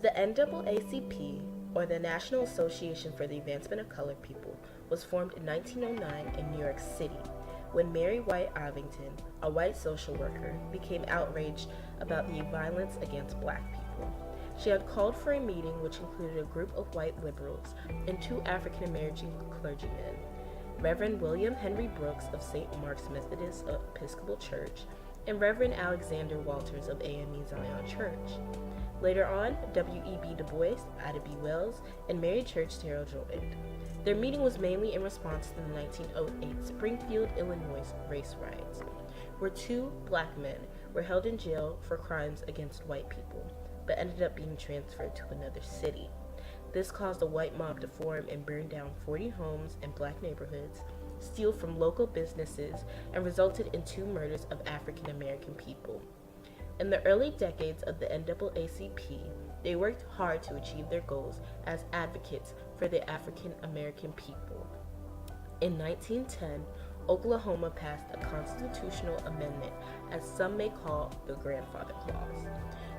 The NAACP, or the National Association for the Advancement of Colored People, was formed in 1909 in New York City when Mary White Ovington, a white social worker, became outraged about the violence against black people. She had called for a meeting which included a group of white liberals and two African American clergymen, Reverend William Henry Brooks of St. Mark's Methodist Episcopal Church and Reverend Alexander Walters of AME Zion Church. Later on, W.E.B. Du Bois, Ida B. Wells, and Mary Church Terrell joined. Their meeting was mainly in response to the 1908 Springfield, Illinois race riots, where two black men were held in jail for crimes against white people, but ended up being transferred to another city. This caused a white mob to form and burn down 40 homes in black neighborhoods, steal from local businesses, and resulted in 2 murders of African American people. In the early decades of the NAACP, they worked hard to achieve their goals as advocates for the African American people. In 1910, Oklahoma passed a constitutional amendment, as some may call the Grandfather Clause,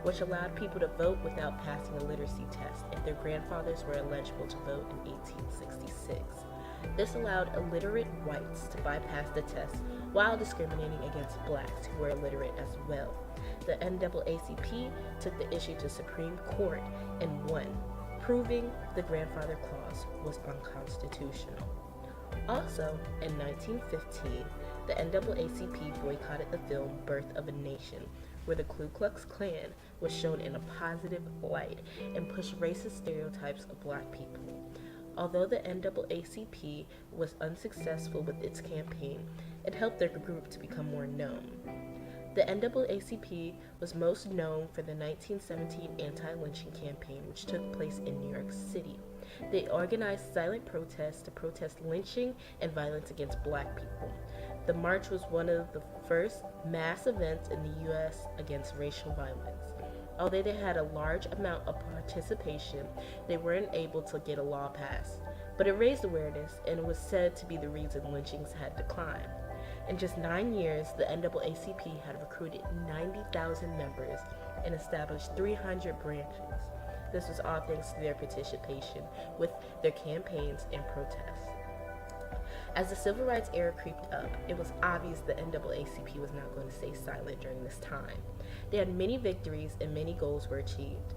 which allowed people to vote without passing a literacy test if their grandfathers were eligible to vote in 1866. This allowed illiterate whites to bypass the test while discriminating against blacks who were illiterate as well. The NAACP took the issue to Supreme Court and won, proving the Grandfather Clause was unconstitutional. Also, in 1915, the NAACP boycotted the film Birth of a Nation, where the Ku Klux Klan was shown in a positive light and pushed racist stereotypes of black people. Although the NAACP was unsuccessful with its campaign, it helped their group to become more known. The NAACP was most known for the 1917 anti-lynching campaign, which took place in New York City. They organized silent protests to protest lynching and violence against black people. The march was one of the first mass events in the U.S. against racial violence. Although they had a large amount of participation, they weren't able to get a law passed. But it raised awareness, and it was said to be the reason lynchings had declined. In just 9 years, the NAACP had recruited 90,000 members and established 300 branches. This was all thanks to their participation with their campaigns and protests. As the civil rights era creeped up, it was obvious the NAACP was not going to stay silent during this time. They had many victories and many goals were achieved.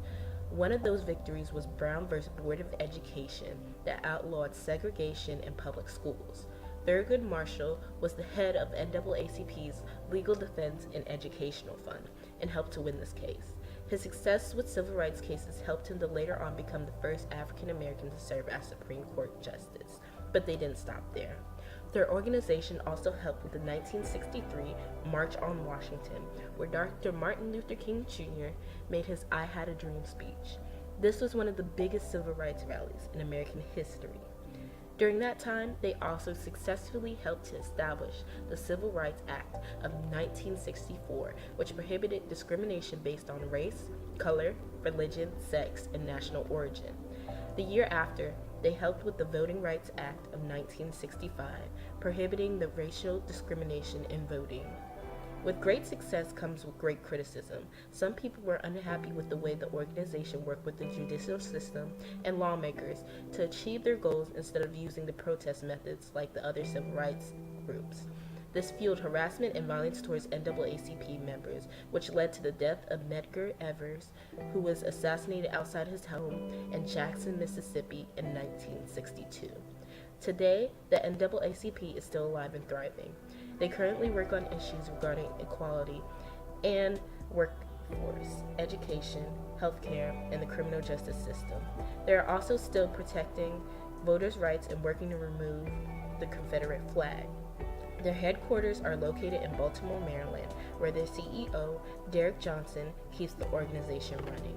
One of those victories was Brown v. Board of Education that outlawed segregation in public schools. Thurgood Marshall was the head of NAACP's Legal Defense and Educational Fund and helped to win this case. His success with civil rights cases helped him to later on become the first African American to serve as Supreme Court Justice, but they didn't stop there. Their organization also helped with the 1963 March on Washington, where Dr. Martin Luther King Jr. made his I Had a Dream speech. This was one of the biggest civil rights rallies in American history. During that time, they also successfully helped to establish the Civil Rights Act of 1964, which prohibited discrimination based on race, color, religion, sex, and national origin. The year after, they helped with the Voting Rights Act of 1965, prohibiting the racial discrimination in voting. With great success comes with great criticism. Some people were unhappy with the way the organization worked with the judicial system and lawmakers to achieve their goals instead of using the protest methods like the other civil rights groups. This fueled harassment and violence towards NAACP members, which led to the death of Medgar Evers, who was assassinated outside his home in Jackson, Mississippi in 1962. Today, the NAACP is still alive and thriving. They currently work on issues regarding equality and workforce, education, healthcare, and the criminal justice system. They are also still protecting voters' rights and working to remove the Confederate flag. Their headquarters are located in Baltimore, Maryland, where their CEO, Derek Johnson, keeps the organization running.